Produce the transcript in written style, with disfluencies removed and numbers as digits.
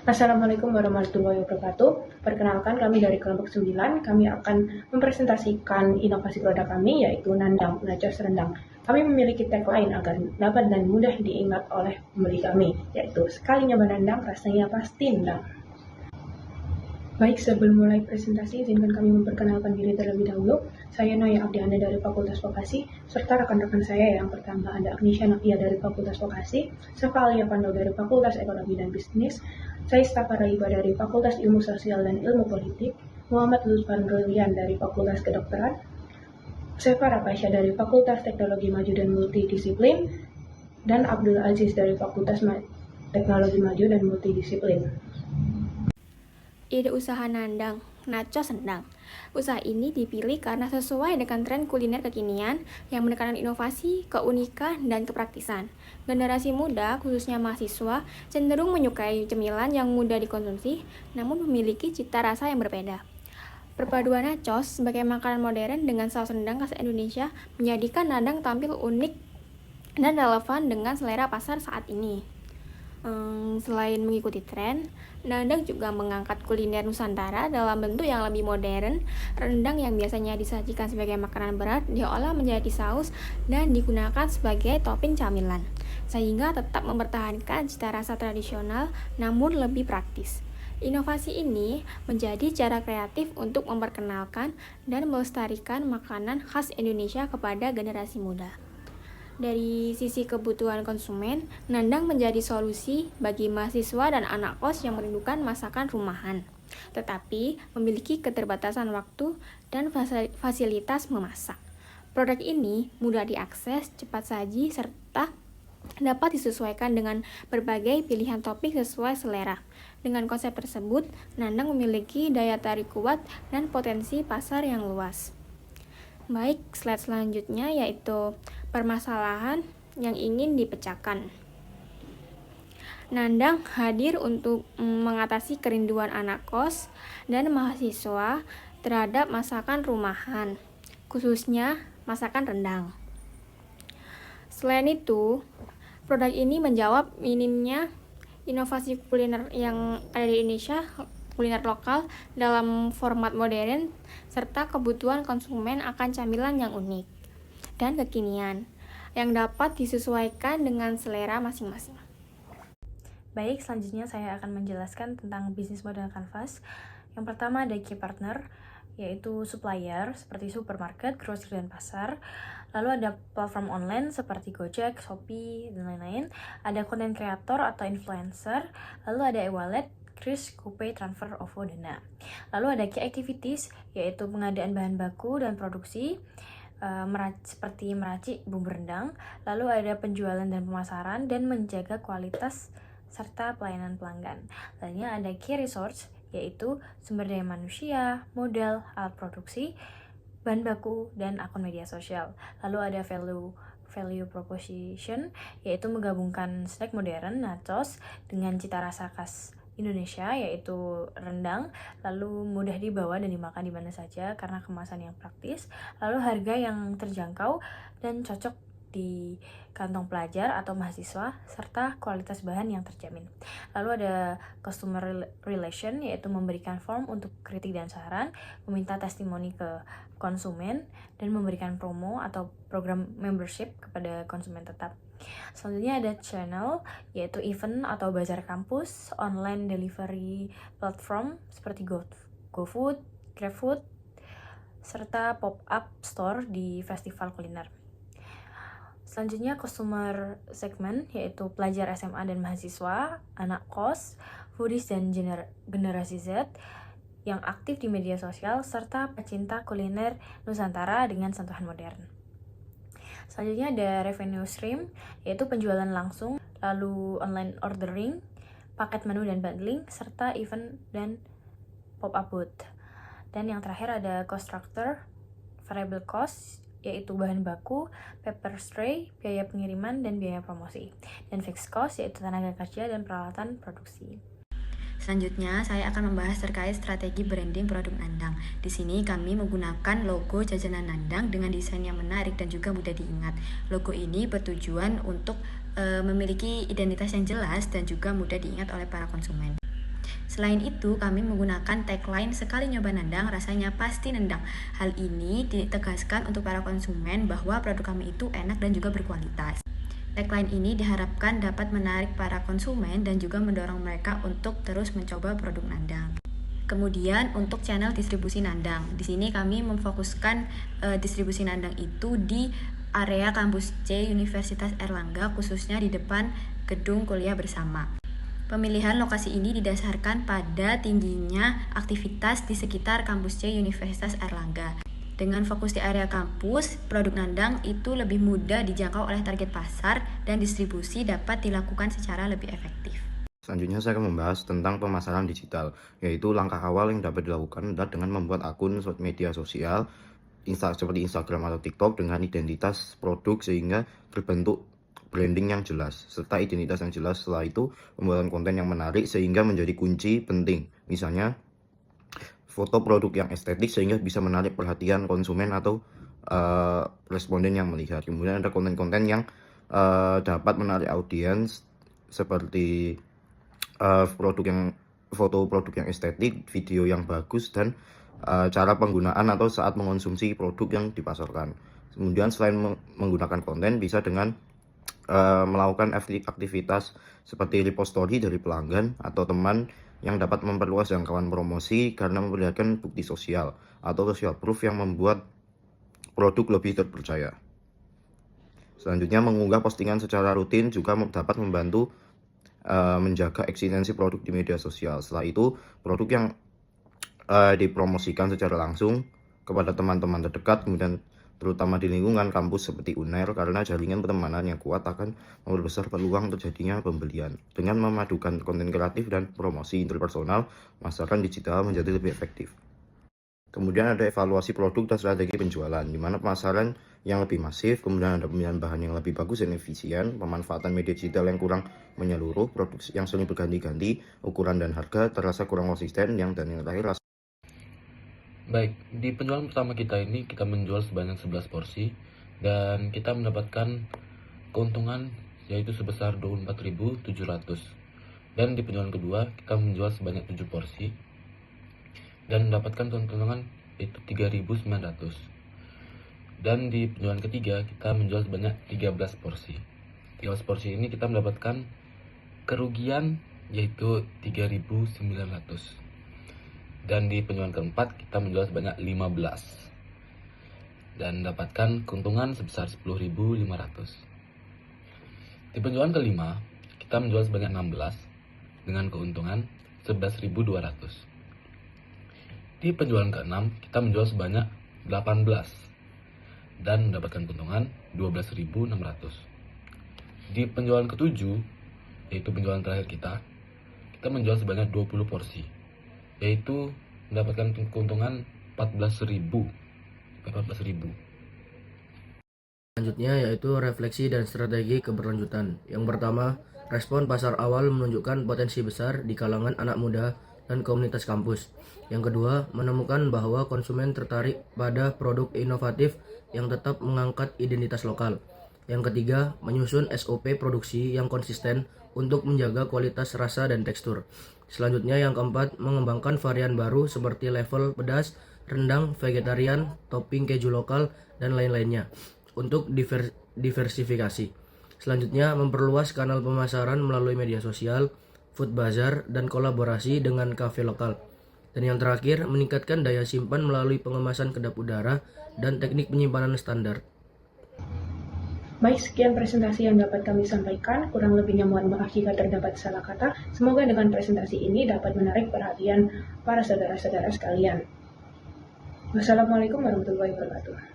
Assalamualaikum warahmatullahi wabarakatuh. Perkenalkan kami dari kelompok 9, kami akan mempresentasikan inovasi produk kami yaitu Nandang, Nachos Rendang. Kami memiliki tagline agar dapat dan mudah diingat oleh pembeli kami, yaitu sekali nyoba Nandang, rasanya pasti nendang. Baik, sebelum mulai presentasi, izinkan kami memperkenalkan diri terlebih dahulu. Saya Noya Abdiana dari Fakultas Vokasi, serta rekan-rekan saya yang pertama ada Agnisha Novia dari Fakultas Vokasi, Safa Alia Pandau dari Fakultas Ekonomi dan Bisnis, saya Istafa Raiba dari Fakultas Ilmu Sosial dan Ilmu Politik, Muhammad Lutfan Rolian dari Fakultas Kedokteran, Sefa Rapasya dari Fakultas Teknologi Maju dan Multidisiplin, dan Abdul Aziz dari Fakultas Teknologi Maju dan Multidisiplin. Ide usaha Nandang, Nachos Rendang. Usaha ini dipilih karena sesuai dengan tren kuliner kekinian yang menekankan inovasi, keunikan, dan kepraktisan. Generasi muda, khususnya mahasiswa, cenderung menyukai cemilan yang mudah dikonsumsi, namun memiliki cita rasa yang berbeda. Perpaduan nachos sebagai makanan modern dengan saus rendang khas Indonesia menjadikan Nandang tampil unik dan relevan dengan selera pasar saat ini. Selain mengikuti tren, Nandang juga mengangkat kuliner Nusantara dalam bentuk yang lebih modern. Rendang yang biasanya disajikan sebagai makanan berat diolah menjadi saus dan digunakan sebagai topping camilan, sehingga tetap mempertahankan cita rasa tradisional namun lebih praktis. Inovasi ini menjadi cara kreatif untuk memperkenalkan dan melestarikan makanan khas Indonesia kepada generasi muda. Dari sisi kebutuhan konsumen, Nandang menjadi solusi bagi mahasiswa dan anak kos yang merindukan masakan rumahan, tetapi memiliki keterbatasan waktu dan fasilitas memasak. Produk ini mudah diakses, cepat saji, serta dapat disesuaikan dengan berbagai pilihan topping sesuai selera. Dengan konsep tersebut, Nandang memiliki daya tarik kuat dan potensi pasar yang luas. Baik, slide selanjutnya yaitu permasalahan yang ingin dipecahkan. Nandang hadir untuk mengatasi kerinduan anak kos dan mahasiswa terhadap masakan rumahan, khususnya masakan rendang. Selain itu, produk ini menjawab minimnya inovasi kuliner yang ada di Indonesia, kuliner lokal dalam format modern, serta kebutuhan konsumen akan camilan yang unik dan kekinian yang dapat disesuaikan dengan selera masing-masing. Baik, selanjutnya saya akan menjelaskan tentang bisnis model Canvas. Yang pertama ada key partner, yaitu supplier seperti supermarket, grocery, dan pasar. Lalu ada platform online seperti Gojek, Shopee, dan lain-lain. Ada content creator atau influencer. Lalu ada e-wallet, Kris, GoPay, Transfer, OVO, Dana. Lalu ada key activities, yaitu pengadaan bahan baku dan produksi, seperti meracik bumbu rendang. Lalu ada penjualan dan pemasaran, dan menjaga kualitas serta pelayanan pelanggan. Lainnya ada key resource, yaitu sumber daya manusia, modal, alat produksi, bahan baku, dan akun media sosial. Lalu ada value proposition, yaitu menggabungkan snack modern, nachos, dengan cita rasa khas Indonesia, yaitu rendang, lalu mudah dibawa dan dimakan di mana saja karena kemasan yang praktis, lalu harga yang terjangkau dan cocok di kantong pelajar atau mahasiswa, serta kualitas bahan yang terjamin. Lalu ada customer relation, yaitu memberikan form untuk kritik dan saran, meminta testimoni ke konsumen, dan memberikan promo atau program membership kepada konsumen tetap. Selanjutnya ada channel, yaitu event atau bazar kampus, online delivery platform seperti GoFood, GrabFood, serta pop-up store di festival kuliner. Selanjutnya customer segment, yaitu pelajar SMA dan mahasiswa, anak kos, foodies, dan generasi Z yang aktif di media sosial, serta pecinta kuliner Nusantara dengan sentuhan modern. Selanjutnya ada revenue stream, yaitu penjualan langsung, lalu online ordering, paket menu dan bundling, serta event dan pop-up booth. Dan yang terakhir ada cost structure, variable cost, yaitu bahan baku, paper tray, biaya pengiriman, dan biaya promosi. Dan fixed cost, yaitu tenaga kerja dan peralatan produksi. Selanjutnya, saya akan membahas terkait strategi branding produk Nandang. Di sini kami menggunakan logo jajanan Nandang dengan desain yang menarik dan juga mudah diingat. Logo ini bertujuan untuk memiliki identitas yang jelas dan juga mudah diingat oleh para konsumen. Selain itu, kami menggunakan tagline sekali nyoba nandang, rasanya pasti nendang. Hal ini ditegaskan untuk para konsumen bahwa produk kami itu enak dan juga berkualitas. Tagline ini diharapkan dapat menarik para konsumen dan juga mendorong mereka untuk terus mencoba produk nandang. Kemudian untuk channel distribusi nandang, di sini kami memfokuskan distribusi nandang itu di area kampus C Universitas Airlangga, khususnya di depan gedung kuliah bersama. Pemilihan lokasi ini didasarkan pada tingginya aktivitas di sekitar kampus C Universitas Airlangga. Dengan fokus di area kampus, produk nandang itu lebih mudah dijangkau oleh target pasar dan distribusi dapat dilakukan secara lebih efektif. Selanjutnya saya akan membahas tentang pemasaran digital, yaitu langkah awal yang dapat dilakukan adalah dengan membuat akun media sosial seperti Instagram atau TikTok dengan identitas produk sehingga terbentuk branding yang jelas, serta identitas yang jelas. Setelah itu, pembuatan konten yang menarik sehingga menjadi kunci penting. Misalnya, foto produk yang estetik sehingga bisa menarik perhatian konsumen atau responden yang melihat. Kemudian ada konten-konten yang dapat menarik audiens seperti foto produk yang estetik, video yang bagus, dan cara penggunaan atau saat mengonsumsi produk yang dipasarkan. Kemudian selain menggunakan konten, bisa dengan melakukan aktivitas seperti repost story dari pelanggan atau teman yang dapat memperluas jangkauan promosi karena memperlihatkan bukti sosial atau social proof yang membuat produk lebih terpercaya. Selanjutnya, mengunggah postingan secara rutin juga dapat membantu menjaga eksistensi produk di media sosial. Setelah itu, produk yang dipromosikan secara langsung kepada teman-teman terdekat, kemudian terutama di lingkungan kampus seperti UNER, karena jaringan pertemanan yang kuat akan memperbesar peluang terjadinya pembelian. Dengan memadukan konten kreatif dan promosi interpersonal, pemasaran digital menjadi lebih efektif. Kemudian ada evaluasi produk dan strategi penjualan, di mana pemasaran yang lebih masif, kemudian ada pemilihan bahan yang lebih bagus dan efisien, pemanfaatan media digital yang kurang menyeluruh, produk yang sering berganti-ganti, ukuran dan harga terasa kurang konsisten, dan yang terakhir Baik, di penjualan pertama kita ini kita menjual sebanyak 11 porsi dan kita mendapatkan keuntungan yaitu sebesar 24.700. Dan di penjualan kedua kita menjual sebanyak 7 porsi dan mendapatkan keuntungan yaitu 3.900. Dan di penjualan ketiga kita menjual sebanyak 13 porsi. 13 porsi ini kita mendapatkan kerugian yaitu 3.900. Dan di penjualan keempat kita menjual sebanyak 15 dan mendapatkan keuntungan sebesar 10.500. Di penjualan kelima kita menjual sebanyak 16 dengan keuntungan 11.200. Di penjualan keenam kita menjual sebanyak 18 dan mendapatkan keuntungan 12.600. Di penjualan ketujuh, yaitu penjualan terakhir kita menjual sebanyak 20 porsi, yaitu mendapatkan keuntungan 14.000. Selanjutnya yaitu refleksi dan strategi keberlanjutan. Yang pertama, respon pasar awal menunjukkan potensi besar di kalangan anak muda dan komunitas kampus. Yang kedua, menemukan bahwa konsumen tertarik pada produk inovatif yang tetap mengangkat identitas lokal. Yang ketiga, menyusun SOP produksi yang konsisten untuk menjaga kualitas rasa dan tekstur. Selanjutnya yang keempat, mengembangkan varian baru seperti level pedas, rendang, vegetarian, topping keju lokal, dan lain-lainnya untuk diversifikasi. Selanjutnya, memperluas kanal pemasaran melalui media sosial, food bazar, dan kolaborasi dengan kafe lokal. Dan yang terakhir, meningkatkan daya simpan melalui pengemasan kedap udara dan teknik penyimpanan standar. Baik, sekian presentasi yang dapat kami sampaikan. Kurang lebihnya mohon maaf jika terdapat salah kata. Semoga dengan presentasi ini dapat menarik perhatian para saudara-saudara sekalian. Wassalamualaikum warahmatullahi wabarakatuh.